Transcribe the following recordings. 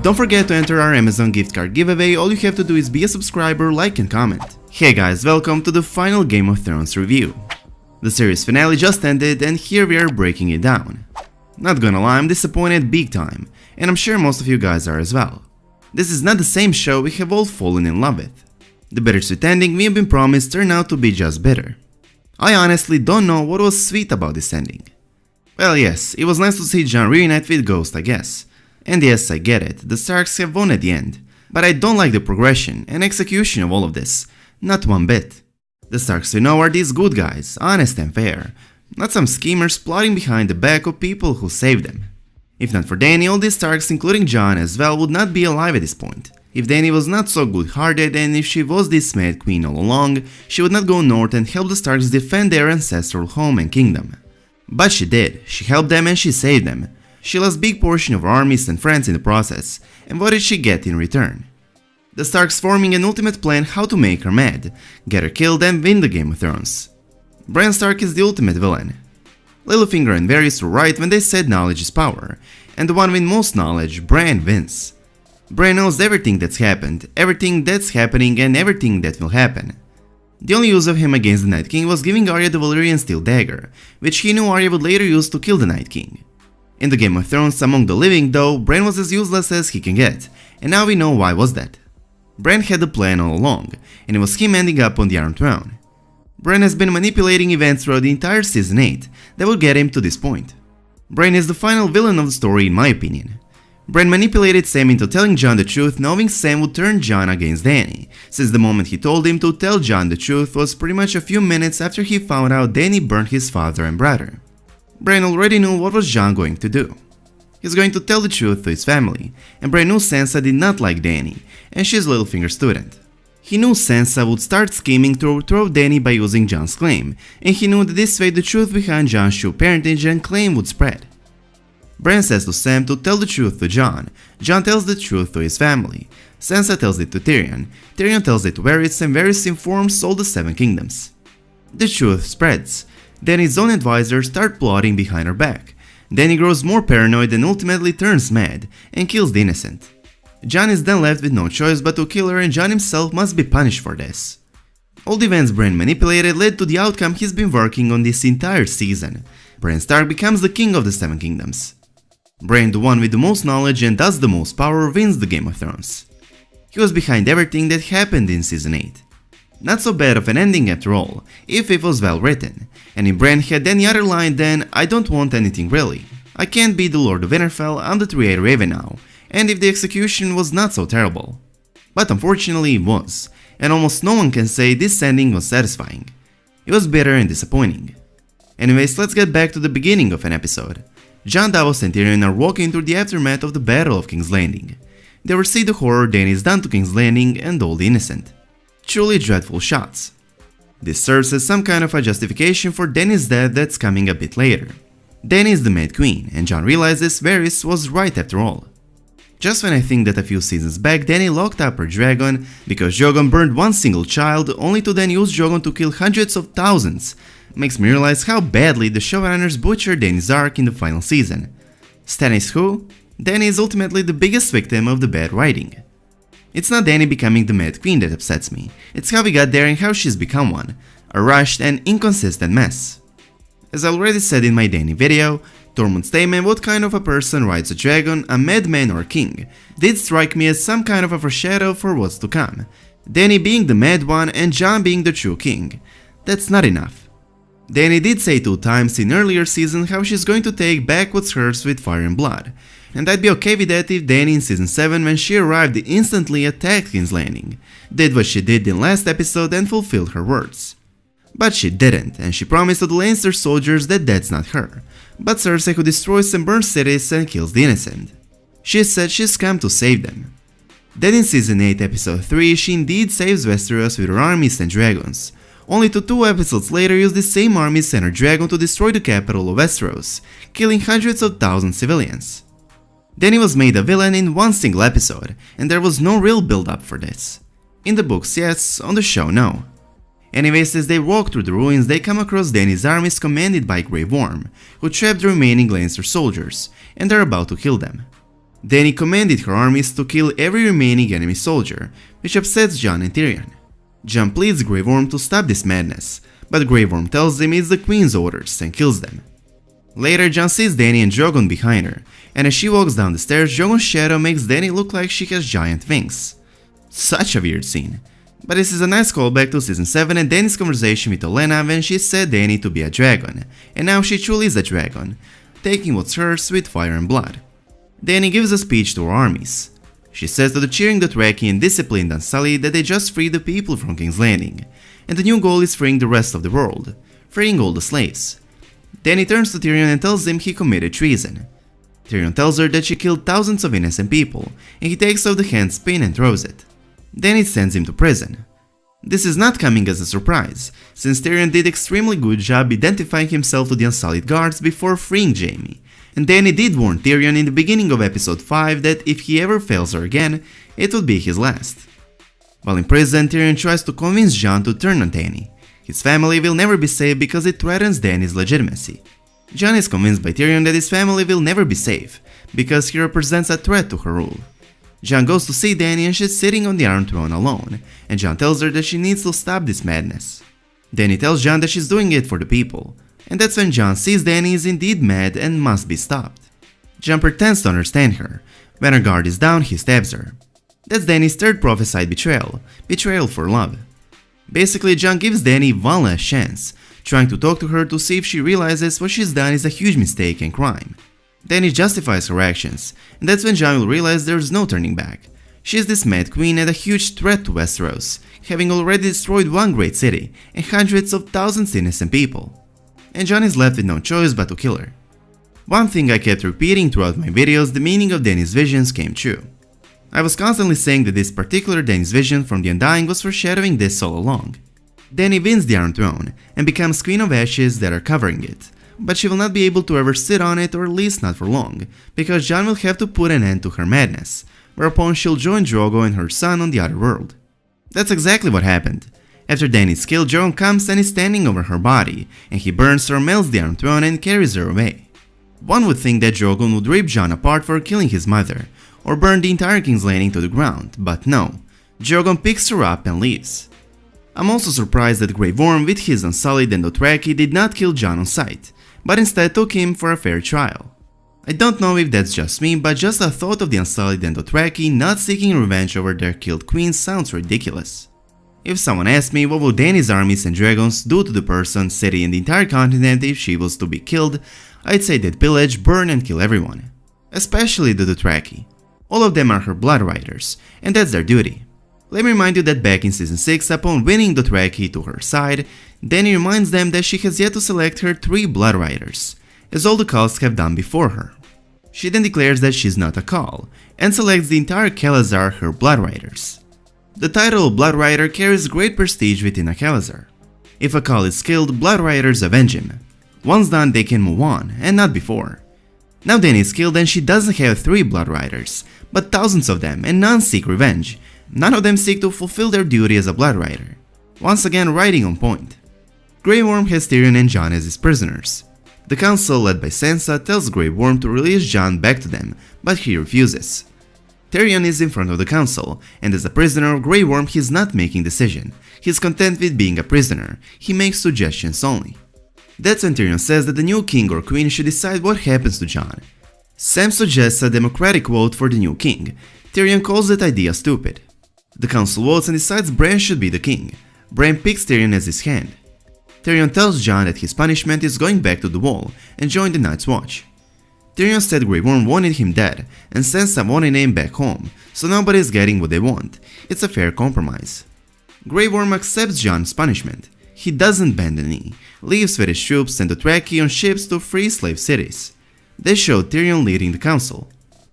Don't forget to enter our Amazon gift card giveaway. All you have to do is be a subscriber, like and comment. Hey guys, welcome to the final Game of Thrones review. The series finale just ended and here we are breaking it down. Not gonna lie, I'm disappointed big time, and I'm sure most of you guys are as well. This is not the same show we have all fallen in love with. The bittersweet ending we have been promised turned out to be just bitter. I honestly don't know what was sweet about this ending. Well yes, it was nice to see Jon reunite with Ghost, I guess. And yes, I get it, the Starks have won at the end, but I don't like the progression and execution of all of this, not one bit. The Starks we know are these good guys, honest and fair, not some schemers plotting behind the back of people who saved them. If not for Dany, all these Starks, including Jon as well, would not be alive at this point. If Dany was not so good-hearted and if she was this Mad Queen all along, she would not go north and help the Starks defend their ancestral home and kingdom. But she did, she helped them and she saved them. She lost big portion of her armies and friends in the process, and what did she get in return? The Starks forming an ultimate plan how to make her mad, get her killed and win the Game of Thrones. Bran Stark is the ultimate villain. Littlefinger and Varys were right when they said knowledge is power, and the one with most knowledge, Bran, wins. Bran knows everything that's happened, everything that's happening and everything that will happen. The only use of him against the Night King was giving Arya the Valyrian steel dagger, which he knew Arya would later use to kill the Night King. In the Game of Thrones among the living though, Bran was as useless as he can get, and now we know why was that. Bran had the plan all along, and it was him ending up on the Iron Throne. Bran has been manipulating events throughout the entire Season 8 that will get him to this point. Bran is the final villain of the story in my opinion. Bran manipulated Sam into telling Jon the truth, knowing Sam would turn Jon against Dany, since the moment he told him to tell Jon the truth was pretty much a few minutes after he found out Dany burned his father and brother. Bran already knew what was Jon going to do. He was going to tell the truth to his family, and Bran knew Sansa did not like Dany, and she's Littlefinger's student. He knew Sansa would start scheming to overthrow Dany by using Jon's claim, and he knew that this way the truth behind Jon's true parentage and claim would spread. Bran says to Sam to tell the truth to Jon, Jon tells the truth to his family, Sansa tells it to Tyrion, Tyrion tells it to Varys and Varys informs all the Seven Kingdoms. The truth spreads. Dany's own advisors start plotting behind her back. Dany grows more paranoid and ultimately turns mad and kills the innocent. Jon is then left with no choice but to kill her and Jon himself must be punished for this. All the events Bran manipulated led to the outcome he's been working on this entire season. Bran Stark becomes the king of the Seven Kingdoms. Bran, the one with the most knowledge and thus the most power, wins the Game of Thrones. He was behind everything that happened in Season 8. Not so bad of an ending after all, if it was well written, and if Bran had any other line then I don't want anything really. I can't be the Lord of Winterfell, I'm the Three-Eyed Raven now, and if the execution was not so terrible. But unfortunately it was, and almost no one can say this ending was satisfying. It was bitter and disappointing. Anyways, let's get back to the beginning of an episode. Jon, Davos and Tyrion are walking through the aftermath of the Battle of King's Landing. They will see the horror Dany's done to King's Landing and all the innocent. Truly dreadful shots. This serves as some kind of a justification for Dany's death that's coming a bit later. Dany is the Mad Queen, and Jon realizes Varys was right after all. Just when I think that a few seasons back Dany locked up her dragon because Drogon burned one single child only to then use Drogon to kill hundreds of thousands, makes me realize how badly the showrunners butchered Dany's arc in the final season. Stannis who? Dany is ultimately the biggest victim of the bad writing. It's not Dany becoming the Mad Queen that upsets me, it's how we got there and how she's become one, a rushed and inconsistent mess. As I already said in my Dany video, Tormund's statement what kind of a person rides a dragon, a madman or king, did strike me as some kind of a foreshadow for what's to come. Dany being the mad one and Jon being the true king. That's not enough. Dany did say 2 times in earlier season how she's going to take back what's hers with fire and blood. And I'd be okay with that if Dany in Season 7 when she arrived instantly attacked King's Landing, did what she did in last episode and fulfilled her words. But she didn't, and she promised to the Lannister soldiers that that's not her, but Cersei who destroys and burns cities and kills the innocent. She said she's come to save them. Then in Season 8 Episode 3 she indeed saves Westeros with her armies and dragons, only to 2 episodes later use the same armies and her dragon to destroy the capital of Westeros, killing hundreds of thousands of civilians. Dany was made a villain in one single episode, and there was no real build-up for this. In the books yes, on the show no. Anyways, as they walk through the ruins they come across Dany's armies commanded by Grey Worm, who trapped the remaining Lannister soldiers, and are about to kill them. Dany commanded her armies to kill every remaining enemy soldier, which upsets Jon and Tyrion. Jon pleads Grey Worm to stop this madness, but Grey Worm tells him it's the Queen's orders and kills them. Later, Jon sees Dany and Drogon behind her, and as she walks down the stairs, Drogon's shadow makes Dany look like she has giant wings. Such a weird scene. But this is a nice callback to Season 7 and Dany's conversation with Olenna when she said Dany to be a dragon, and now she truly is a dragon, taking what's hers with fire and blood. Dany gives a speech to her armies. She says to the cheering Dothraki and disciplined Unsullied that they just freed the people from King's Landing, and the new goal is freeing the rest of the world, freeing all the slaves. Dany turns to Tyrion and tells him he committed treason. Tyrion tells her that she killed thousands of innocent people, and he takes off the hand's pin and throws it. Dany sends him to prison. This is not coming as a surprise, since Tyrion did extremely good job identifying himself to the Unsullied guards before freeing Jaime, and Dany did warn Tyrion in the beginning of episode 5 that if he ever fails her again, it would be his last. While in prison, Tyrion tries to convince Jon to turn on Dany. His family will never be safe because it threatens Dany's legitimacy. Jon is convinced by Tyrion that his family will never be safe, because he represents a threat to her rule. Jon goes to see Dany and she's sitting on the Iron Throne alone, and Jon tells her that she needs to stop this madness. Dany tells Jon that she's doing it for the people, and that's when Jon sees Dany is indeed mad and must be stopped. Jon pretends to understand her. When her guard is down, he stabs her. That's Dany's third prophesied betrayal, betrayal for love. Basically, Jon gives Dany one last chance, trying to talk to her to see if she realizes what she's done is a huge mistake and crime. Dany justifies her actions, and that's when Jon will realize there's no turning back. She is this mad queen and a huge threat to Westeros, having already destroyed one great city and hundreds of thousands of innocent people. And Jon is left with no choice but to kill her. One thing I kept repeating throughout my videos, the meaning of Dany's visions came true. I was constantly saying that this particular Dany's vision from the Undying was foreshadowing this all along. Dany wins the Iron Throne and becomes Queen of Ashes that are covering it, but she will not be able to ever sit on it, or at least not for long, because Jon will have to put an end to her madness, whereupon she'll join Drogo and her son on the other world. That's exactly what happened. After Dany's kill, Drogon comes and is standing over her body, and he burns her, melts the Iron Throne and carries her away. One would think that Drogon would rip Jon apart for killing his mother, or burn the entire King's Landing to the ground, but no, Drogon picks her up and leaves. I'm also surprised that Grey Worm with his Unsullied and Dothraki did not kill Jon on sight, but instead took him for a fair trial. I don't know if that's just me, but just the thought of the Unsullied and Dothraki not seeking revenge over their killed queen sounds ridiculous. If someone asked me what would Dany's armies and dragons do to the person, city and the entire continent if she was to be killed, I'd say they'd pillage, burn and kill everyone. Especially the Dothraki. All of them are her blood riders, and that's their duty. Let me remind you that back in Season 6, upon winning Dothraki to her side, Dany reminds them that she has yet to select her 3 blood riders, as all the Khals have done before her. She then declares that she's not a Khal, and selects the entire Khalasar her blood riders. The title of Blood Rider carries great prestige within a Khalasar. If a Khal is killed, blood riders avenge him. Once done, they can move on, and not before. Now Dany is killed and she doesn't have 3 blood riders, but thousands of them, and none seek revenge. None of them seek to fulfill their duty as a blood rider. Once again, riding on point. Grey Worm has Tyrion and Jon as his prisoners. The council, led by Sansa, tells Grey Worm to release Jon back to them, but he refuses. Tyrion is in front of the council, and as a prisoner of Grey Worm he is not making decision. He is content with being a prisoner, he makes suggestions only. That's when Tyrion says that the new king or queen should decide what happens to Jon. Sam suggests a democratic vote for the new king. Tyrion calls that idea stupid. The council votes and decides Bran should be the king. Bran picks Tyrion as his hand. Tyrion tells Jon that his punishment is going back to the Wall and join the Night's Watch. Tyrion said Grey Worm wanted him dead and Sansa wanted him back home, so nobody is getting what they want. It's a fair compromise. Grey Worm accepts Jon's punishment. He doesn't bend the knee, leaves with his troops and Dothraki on ships to free slave cities. They show Tyrion leading the council.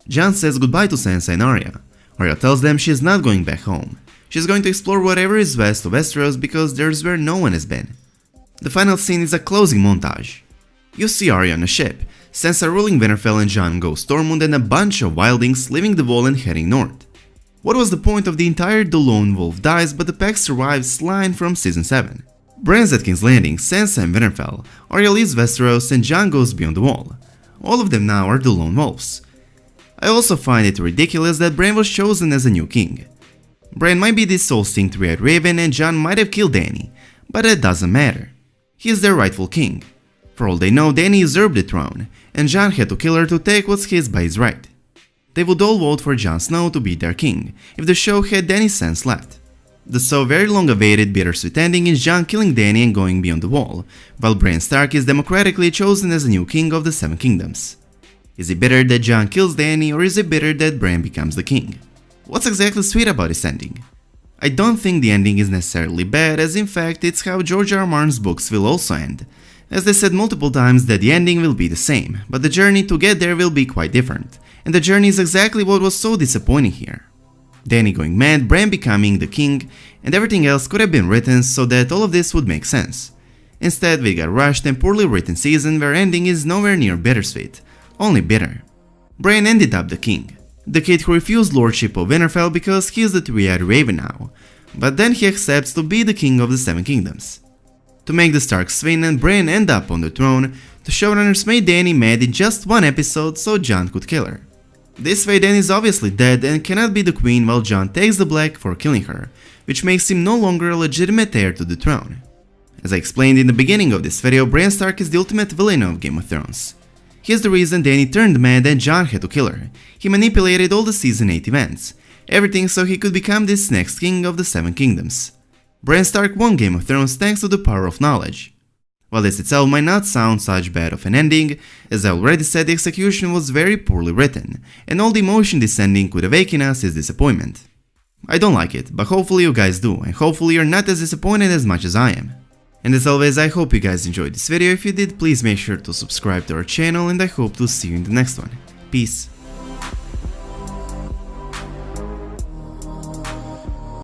Jon says goodbye to Sansa and Arya. Arya tells them she's not going back home. She's going to explore whatever is west of Westeros because there's where no one has been. The final scene is a closing montage. You see Arya on a ship, Sansa ruling Winterfell and Jon go Stormwind and a bunch of wildlings leaving the Wall and heading north. What was the point of the entire The Lone Wolf dies but the pack survives line from Season 7? Bran's at King's Landing, Sansa and Winterfell, Arya leaves Westeros and Jon goes beyond the Wall. All of them now are the Lone Wolves. I also find it ridiculous that Bran was chosen as a new king. Bran might be this soul-sting three-eyed raven and Jon might have killed Dany, but it doesn't matter. He is their rightful king. For all they know, Dany usurped the throne, and Jon had to kill her to take what's his by his right. They would all vote for Jon Snow to be their king, if the show had any sense left. The so very long-awaited bittersweet ending is Jon killing Dany and going beyond the wall, while Bran Stark is democratically chosen as the new king of the Seven Kingdoms. Is it bitter that Jon kills Dany, or is it bitter that Bran becomes the king? What's exactly sweet about this ending? I don't think the ending is necessarily bad, as in fact it's how George R. R. Martin's books will also end, as they said multiple times that the ending will be the same, but the journey to get there will be quite different, and the journey is exactly what was so disappointing here. Dany going mad, Bran becoming the king, and everything else could have been written so that all of this would make sense. Instead, we got rushed and poorly written season where ending is nowhere near bittersweet, only bitter. Bran ended up the king, the kid who refused lordship of Winterfell because he is the three-eyed raven now, but then he accepts to be the king of the Seven Kingdoms. To make the Starks win and Bran end up on the throne, the showrunners made Dany mad in just one episode so Jon could kill her. This way Dany is obviously dead and cannot be the queen while Jon takes the black for killing her, which makes him no longer a legitimate heir to the throne. As I explained in the beginning of this video, Bran Stark is the ultimate villain of Game of Thrones. He is the reason Dany turned mad and Jon had to kill her. He manipulated all the season 8 events, everything so he could become this next king of the Seven Kingdoms. Bran Stark won Game of Thrones thanks to the power of knowledge. While this itself might not sound such bad of an ending, as I already said, the execution was very poorly written, and all the emotion this ending could awaken us is disappointment. I don't like it, but hopefully you guys do, and hopefully you're not as disappointed as much as I am. And as always, I hope you guys enjoyed this video. If you did, please make sure to subscribe to our channel, and I hope to see you in the next one. Peace.